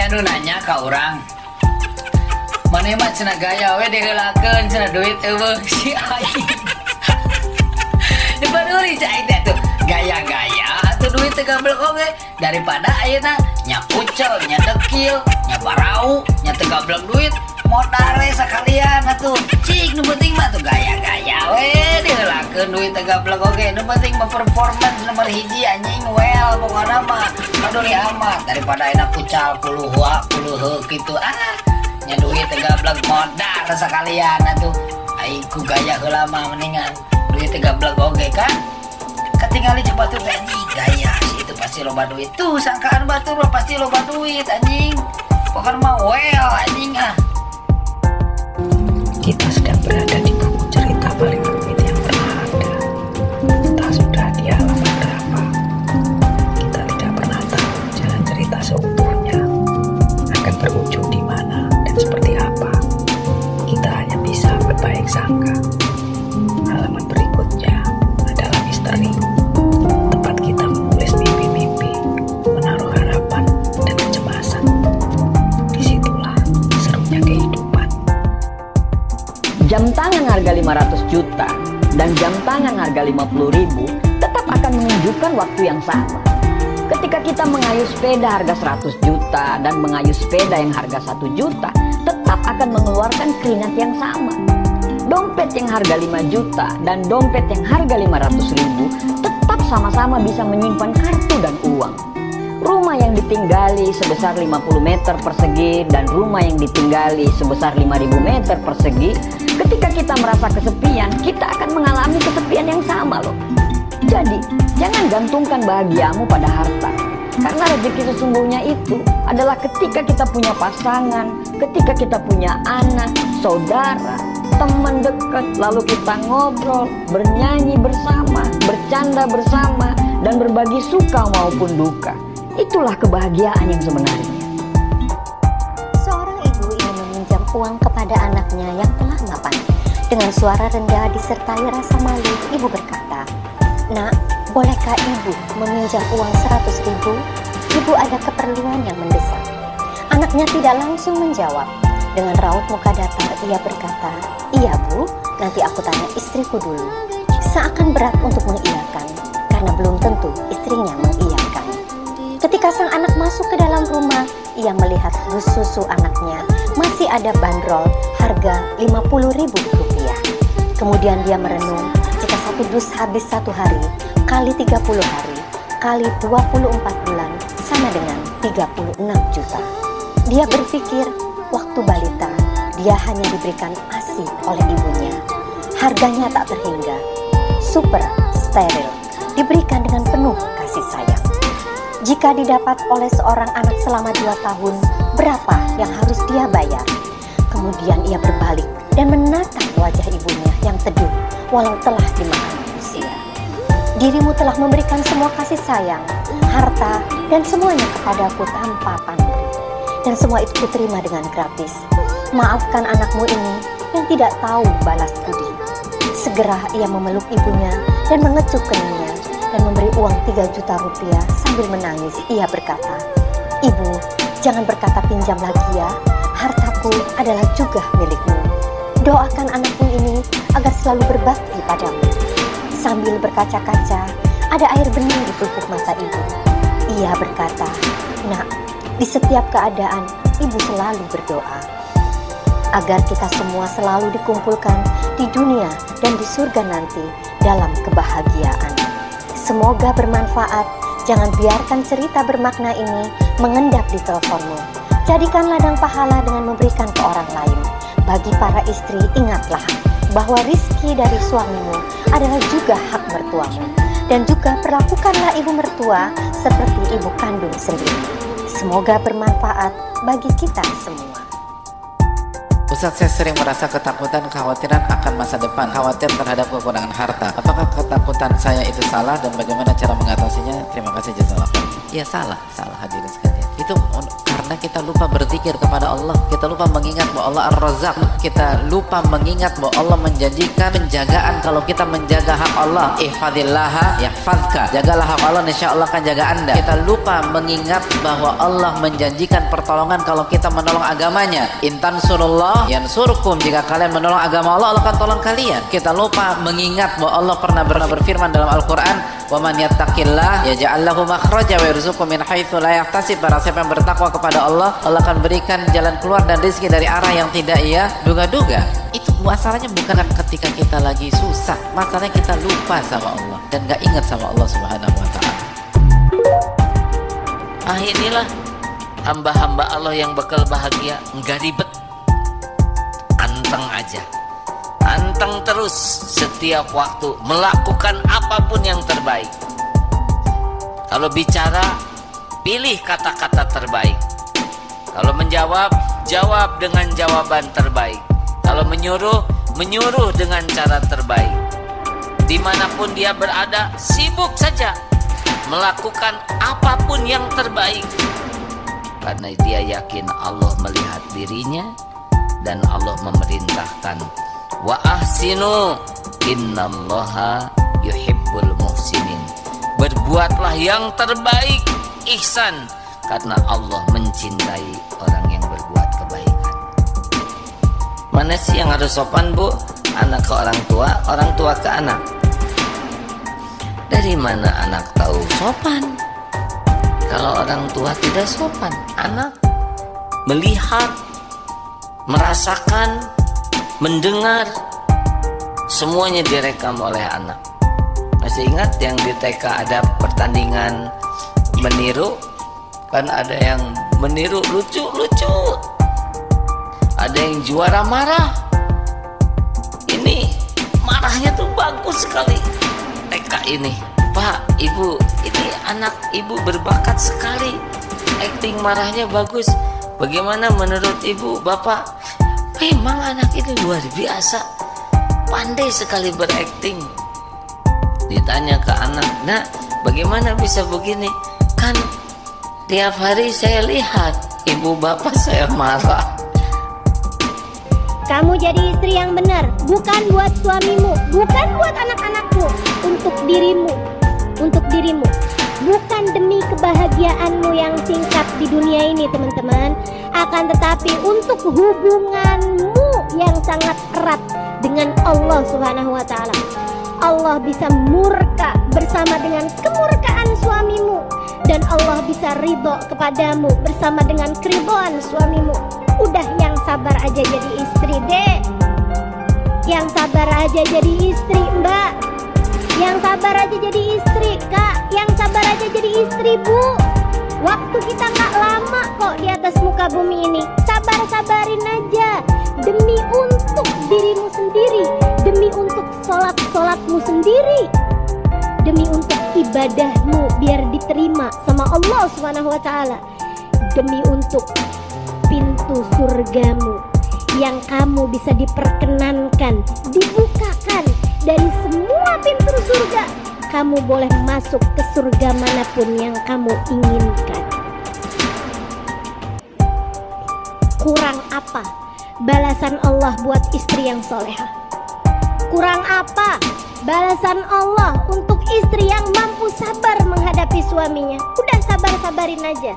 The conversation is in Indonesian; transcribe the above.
Aya nu nanya ka urang, mana mah cenah gaya we diheulakeun cenah duit eueuh si aing. Padahal cai teh tuh gaya-gaya atuh duit teh gablek oge daripada ayeuna nya ucel, nya dekil, nya barau, nya teu gablek duit modal we sakalian atuh. Cik nu penting mah tuh gaya-gaya we diheulakeun duit teh gablek oge. Nu penting mah performance nomor hiji anjing well pokona mah peduli amat daripada ayeuna pucal puluh kitu nya duit teh gablek modal sakalian atuh. Aing ku gaya heula mah mendingan duit teh gablek oge kan. Ketinggali coba tuh anjing gaya sih itu pasti loba duit. Tuh sangkaan batur mah pasti loba duit anjing. Pokoknya mah well anjing Kita sedang berada di buku cerita paling rumit yang pernah ada. Entah sudah di halaman berapa. Kita tidak pernah tahu jalan cerita seutuhnya akan berujung di mana dan seperti apa. Kita hanya bisa berbaik sangka. Halaman berikutnya adalah misteri. Tempat kita menulis mimpi-mimpi, menaruh harapan dan kecemasan. Disitulah serunya kehidupan. Jam tangan harga 500 juta dan jam tangan harga 50.000 tetap akan menunjukkan waktu yang sama. Ketika kita mengayuh sepeda harga 100 juta dan mengayuh sepeda yang harga 1 juta tetap akan mengeluarkan keringat yang sama. Dompet yang harga 5 juta dan dompet yang harga 500.000 tetap sama-sama bisa menyimpan kartu dan uang. Rumah yang ditinggali sebesar 50 meter persegi dan rumah yang ditinggali sebesar 5.000 meter persegi, ketika kita merasa kesepian, kita akan mengalami kesepian yang sama loh. Jadi, jangan gantungkan bahagiamu pada harta. Karena rezeki sesungguhnya itu adalah ketika kita punya pasangan, ketika kita punya anak, saudara, teman dekat, lalu kita ngobrol, bernyanyi bersama, bercanda bersama, dan berbagi suka maupun duka. Itulah kebahagiaan yang sebenarnya. Seorang ibu ingin meminjam uang kepada anaknya yang telah mapan. Dengan suara rendah disertai rasa malu, ibu berkata, "Nak, bolehkah ibu meminjam uang 100.000? Ibu ada keperluan yang mendesak." Anaknya tidak langsung menjawab. Dengan raut muka datar ia berkata, "Iya bu, nanti aku tanya istriku dulu." Seakan berat untuk mengiyakan, karena belum tentu istrinya mengiyakan. Ketika sang anak masuk ke dalam rumah, ia melihat dus susu anaknya masih ada bandrol harga Rp50.000. Kemudian dia merenung, jika satu dus habis 1 hari, kali 30 hari, kali 24 bulan, sama dengan 36 juta. Dia berpikir, waktu balita, dia hanya diberikan ASI oleh ibunya. Harganya tak terhingga, super steril, diberikan dengan penuh kasih sayang. Jika didapat oleh seorang anak selama 2 tahun, berapa yang harus dia bayar? Kemudian ia berbalik dan menatap wajah ibunya yang teduh walau telah dimakan usia. Dirimu telah memberikan semua kasih sayang, harta, dan semuanya kepadaku tanpa pamrih. Dan semua itu kuterima dengan gratis. Maafkan anakmu ini yang tidak tahu balas budi. Segera ia memeluk ibunya dan mengecup keningnya dan memberi uang 3 juta rupiah sambil menangis. Ia berkata, "Ibu, jangan berkata pinjam lagi ya. Hartaku adalah juga milikmu. Doakan anakmu ini agar selalu berbakti padamu." Sambil berkaca-kaca, ada air bening di pelupuk mata ibu. Ia berkata, "Nak, di setiap keadaan ibu selalu berdoa agar kita semua selalu dikumpulkan di dunia dan di surga nanti dalam kebahagiaan. Semoga bermanfaat. Jangan biarkan cerita bermakna ini mengendap di teleponmu. Jadikan ladang pahala dengan memberikan ke orang lain. Bagi para istri, ingatlah bahwa rizki dari suamimu adalah juga hak mertuamu. Dan juga perlakukanlah ibu mertua seperti ibu kandung sendiri. Semoga bermanfaat bagi kita semua. Ustadz, saya sering merasa ketakutan, kekhawatiran akan masa depan, khawatir terhadap kekurangan harta. Apakah ketakutan saya itu salah dan bagaimana cara mengatasinya? Terima kasih, jazakallah. Ya salah hadirin sekalian. Itu karena Karena kita lupa berzikir kepada Allah, kita lupa mengingat bahwa Allah Ar-Razzaq, kita lupa mengingat bahwa Allah menjanjikan penjagaan kalau kita menjaga hak Allah. Ihfadillaha yahfadka, jagalah hak Allah, insya Allah akan jaga Anda. Kita lupa mengingat bahwa Allah menjanjikan pertolongan kalau kita menolong agamanya. Intan surullah yansurkum, jika kalian menolong agama Allah, Allah akan tolong kalian. Kita lupa mengingat bahwa Allah pernah berfirman dalam Al-Quran, wa man yattaqillah yaj'al lahu makhraja wa yarzuqhu min haitsu la yahtasib. Barang siapa yang bertakwa kepada Allah, Allah akan berikan jalan keluar dan rezeki dari arah yang tidak ia duga-duga. Itu masalahnya bukan ketika kita lagi susah, masalahnya kita lupa sama Allah dan gak ingat sama Allah Subhanahu wa ta'ala. Inilah hamba-hamba Allah yang bakal bahagia, nggak ribet, anteng aja, anteng terus setiap waktu melakukan apapun yang terbaik. Kalau bicara, pilih kata-kata terbaik. Kalau menjawab, jawab dengan jawaban terbaik. Kalau menyuruh, menyuruh dengan cara terbaik. Dimanapun dia berada, sibuk saja melakukan apapun yang terbaik. Karena dia yakin Allah melihat dirinya dan Allah memerintahkan, wa ahsinu innallaha yuhibbul muhsinin. Berbuatlah yang terbaik, ihsan, karena Allah mencintai orang yang berbuat kebaikan. Mana sih yang harus sopan, Bu? Anak ke orang tua ke anak. Dari mana anak tahu sopan? Kalau orang tua tidak sopan, anak melihat, merasakan, mendengar, semuanya direkam oleh anak. Masih ingat yang di TK ada pertandingan meniru? Kan ada yang meniru lucu-lucu, ada yang juara marah. Ini marahnya tuh bagus sekali. TK ini, Pak, Ibu, ini anak Ibu berbakat sekali, acting marahnya bagus. Bagaimana menurut Ibu, Bapak? Memang anak ini luar biasa, pandai sekali berakting. Ditanya ke anak, "Nak, bagaimana bisa begini? Kan tiap hari saya lihat ibu bapak saya marah." Kamu jadi istri yang benar, bukan buat suamimu, bukan buat anak-anakmu, untuk dirimu, bukan demi kebahagiaanmu yang singkat di dunia ini, teman-teman, akan tetapi untuk hubunganmu yang sangat erat dengan Allah Subhanahu wa ta'ala. Allah bisa murka bersama dengan kemurkaan suamimu, dan Allah bisa ridho kepadamu bersama dengan keridhaan suamimu. Udah, yang sabar aja jadi istri, Dek. Yang sabar aja jadi istri, Mbak. Yang sabar aja jadi istri, Kak. Yang sabar aja jadi istri, Bu. Waktu kita gak lama kok di atas muka bumi ini. Sabar-sabarin aja, demi untuk dirimu sendiri, demi untuk sholat-sholatmu sendiri, demi untuk ibadahmu biar diterima sama Allah Subhanahu wa ta'ala, demi untuk pintu surgamu yang kamu bisa diperkenankan, dibukakan dari semua pintu surga. Kamu boleh masuk ke surga manapun yang kamu inginkan. Kurang apa balasan Allah buat istri yang solehah? Kurang apa balasan Allah untuk istri yang mampu sabar menghadapi suaminya? Udah, sabar-sabarin aja.